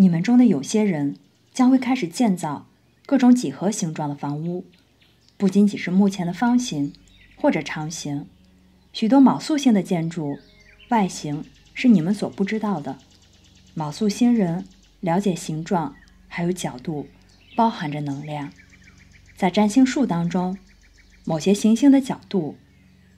你们中的有些人将会开始建造各种几何形状的房屋，不仅仅是目前的方形或者长形，许多卯宿星的建筑外形是你们所不知道的。卯宿星人了解形状还有角度包含着能量。在占星术当中，某些行星的角度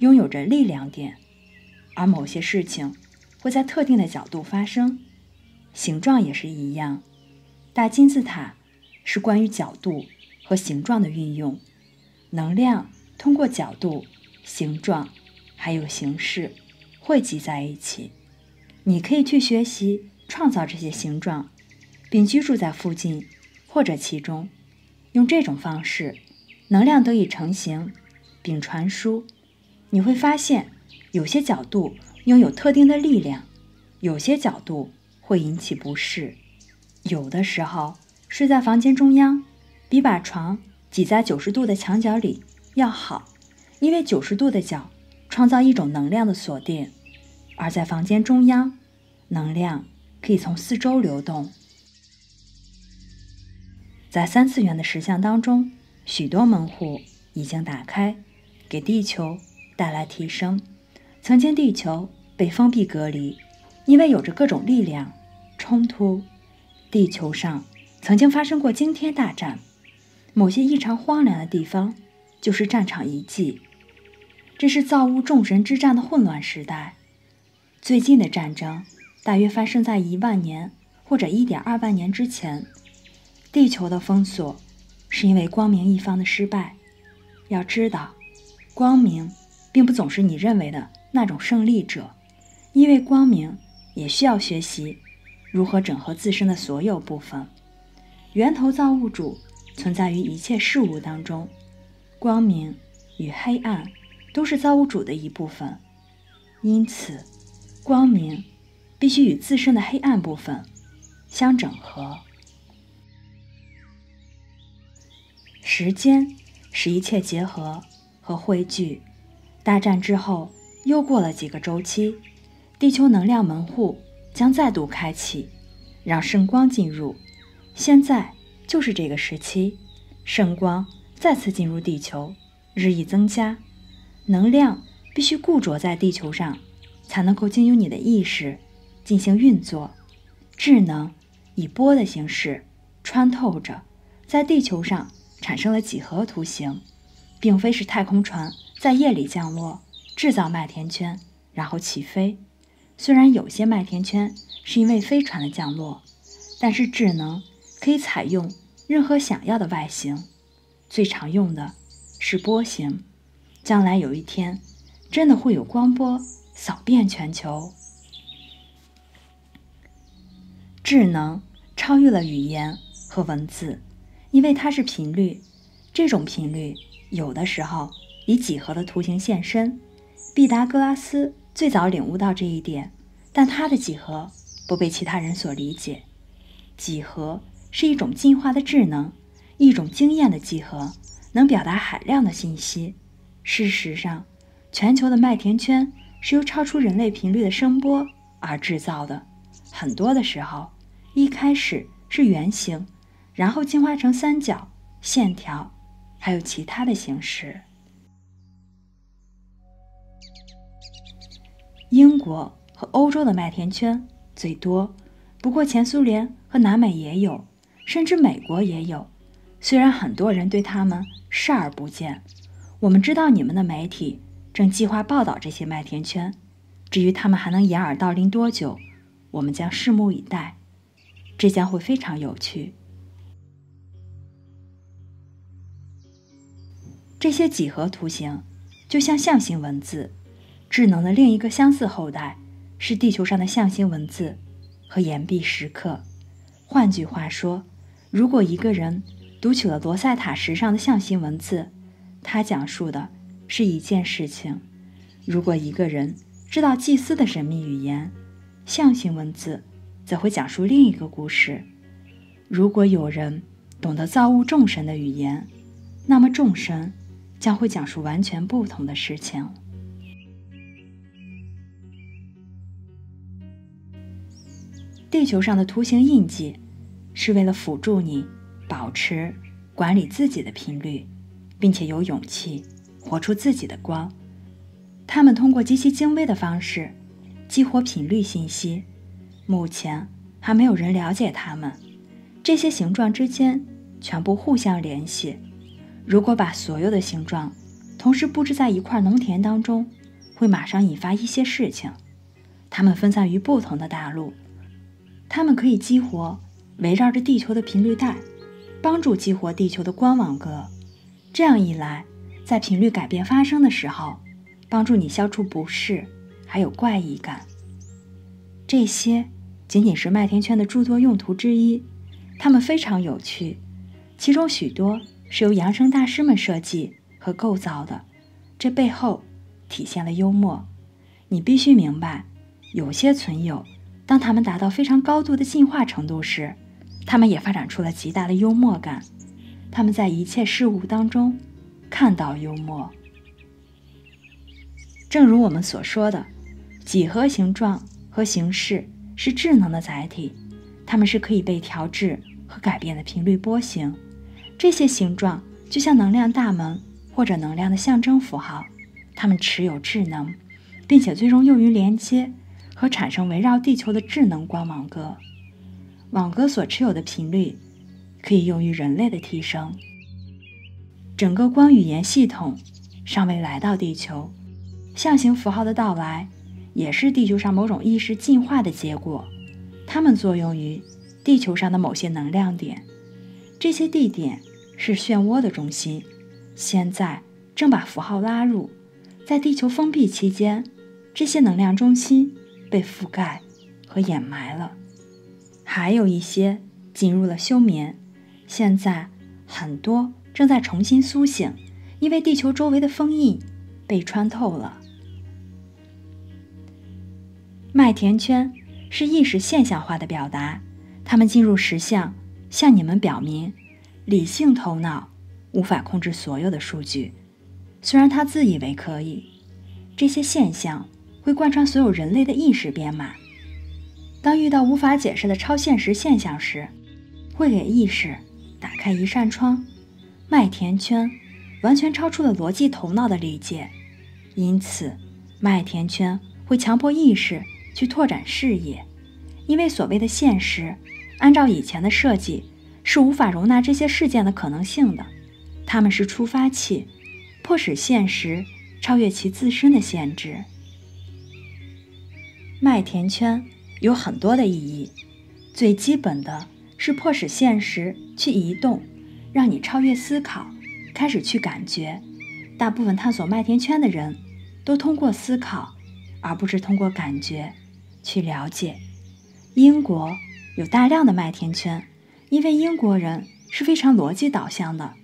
拥有着力量点，而某些事情会在特定的角度发生。形状也是一样，大金字塔是关于角度和形状的运用。能量通过角度、形状还有形式汇集在一起。你可以去学习创造这些形状，并居住在附近或者其中。用这种方式，能量得以成型并传输。你会发现，有些角度拥有特定的力量，有些角度会引起不适。有的时候，睡在房间中央比把床挤在90度的墙角里要好，因为90度的角创造一种能量的锁定，而在房间中央，能量可以从四周流动。在3次元的实相当中，许多门户已经打开，给地球带来提升。曾经地球被封闭隔离，因为有着各种力量冲突。地球上曾经发生过惊天大战，某些异常荒凉的地方就是战场遗迹。这是造物众神之战的混乱时代。最近的战争大约发生在1万年或者1.2万年之前。地球的封锁是因为光明一方的失败。要知道，光明并不总是你认为的那种胜利者，因为光明也需要学习如何整合自身的所有部分。源头造物主存在于一切事物当中，光明与黑暗都是造物主的一部分，因此光明必须与自身的黑暗部分相整合。时间使一切结合和汇聚。大战之后又过了几个周期，地球能量门户将再度开启，让圣光进入。现在就是这个时期，圣光再次进入地球，日益增加。能量必须固着在地球上，才能够经由你的意识进行运作。智能以波的形式穿透着，在地球上产生了几何图形，并非是太空船在夜里降落，制造麦田圈，然后起飞。虽然有些麦田圈是因为飞船的降落，但是智能可以采用任何想要的外形，最常用的是波形。将来有一天，真的会有光波扫遍全球。智能超越了语言和文字，因为它是频率。这种频率有的时候以几何的图形现身。毕达哥拉斯最早领悟到这一点，但他的几何不被其他人所理解。几何是一种进化的智能，一种经验的几何，能表达海量的信息。事实上，全球的麦田圈是由超出人类频率的声波而制造的。很多的时候，一开始是圆形，然后进化成三角、线条，还有其他的形式。英国和欧洲的麦田圈最多，不过前苏联和南美也有，甚至美国也有。虽然很多人对他们视而不见，我们知道你们的媒体正计划报道这些麦田圈。至于他们还能掩耳盗铃多久，我们将拭目以待。这将会非常有趣。这些几何图形就像象形文字，智能的另一个相似后代是地球上的象形文字和岩壁石刻。换句话说，如果一个人读取了罗塞塔石上的象形文字，他讲述的是一件事情；如果一个人知道祭司的神秘语言，象形文字则会讲述另一个故事。如果有人懂得造物众神的语言，那么众神将会讲述完全不同的事情。地球上的图形印记是为了辅助你保持管理自己的频率，并且有勇气活出自己的光。他们通过极其精微的方式激活频率信息，目前还没有人了解它们。这些形状之间全部互相联系，如果把所有的形状同时布置在一块农田当中，会马上引发一些事情。它们分散于不同的大陆，它们可以激活围绕着地球的频率带，帮助激活地球的光网格。这样一来，在频率改变发生的时候，帮助你消除不适还有怪异感。这些仅仅是麦田圈的诸多用途之一，它们非常有趣，其中许多是由扬声大师们设计和构造的，这背后体现了幽默。你必须明白，有些存有当他们达到非常高度的进化程度时，他们也发展出了极大的幽默感。他们在一切事物当中看到幽默。正如我们所说的，几何形状和形式是智能的载体，它们是可以被调制和改变的频率波形。这些形状就像能量大门或者能量的象征符号，它们持有智能，并且最终用于连接和产生围绕地球的智能光网格。网格所持有的频率可以用于人类的提升。整个光语言系统尚未来到地球，象形符号的到来也是地球上某种意识进化的结果，它们作用于地球上的某些能量点。这些地点是漩涡的中心，现在正把符号拉入。在地球封闭期间，这些能量中心被覆盖和掩埋了，还有一些进入了休眠。现在很多正在重新苏醒，因为地球周围的封印被穿透了。麦田圈是意识现象化的表达，它们进入实相，向你们表明理性头脑无法控制所有的数据，虽然它自以为可以。这些现象会贯穿所有人类的意识编码。当遇到无法解释的超现实现象时，会给意识打开一扇窗。麦田圈完全超出了逻辑头脑的理解，因此麦田圈会强迫意识去拓展视野。因为所谓的现实，按照以前的设计是无法容纳这些事件的可能性的，它们是触发器，迫使现实超越其自身的限制。麦田圈有很多的意义，最基本的是迫使现实去移动，让你超越思考，开始去感觉。大部分探索麦田圈的人都通过思考，而不是通过感觉去了解。英国有大量的麦田圈，因为英国人是非常逻辑导向的。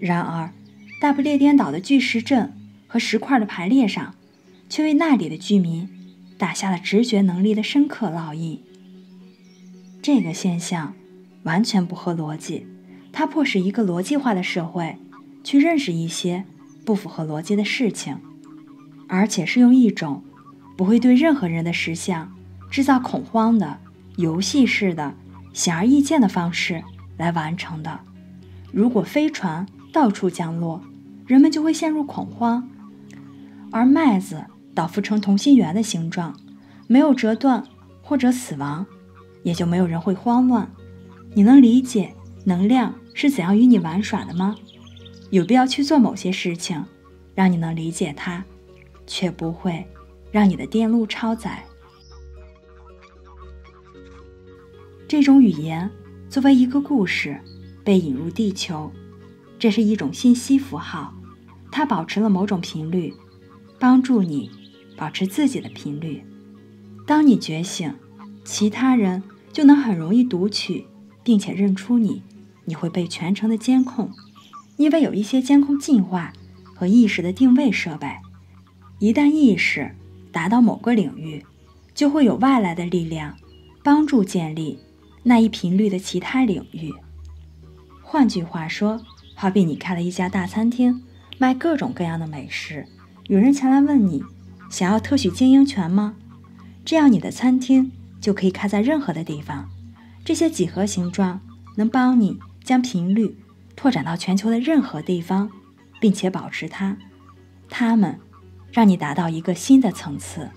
然而，大不列颠岛的巨石阵和石块的排列上，却为那里的居民打下了直觉能力的深刻烙印。这个现象完全不合逻辑，它迫使一个逻辑化的社会去认识一些不符合逻辑的事情，而且是用一种不会对任何人的实相制造恐慌的游戏式的显而易见的方式来完成的。如果飞船到处降落，人们就会陷入恐慌，而麦子倒伏成同心圆的形状，没有折断或者死亡，也就没有人会慌乱。你能理解能量是怎样与你玩耍的吗？有必要去做某些事情，让你能理解它，却不会让你的电路超载。这种语言作为一个故事被引入地球，这是一种信息符号，它保持了某种频率，帮助你保持自己的频率。当你觉醒，其他人就能很容易读取并且认出你，你会被全程的监控，因为有一些监控进化和意识的定位设备。一旦意识达到某个领域，就会有外来的力量帮助建立那一频率的其他领域。换句话说，好比你开了一家大餐厅，卖各种各样的美食，有人前来问你，想要特许经营权吗？这样你的餐厅就可以开在任何的地方，这些几何形状能帮你将频率拓展到全球的任何地方，并且保持它。它们让你达到一个新的层次。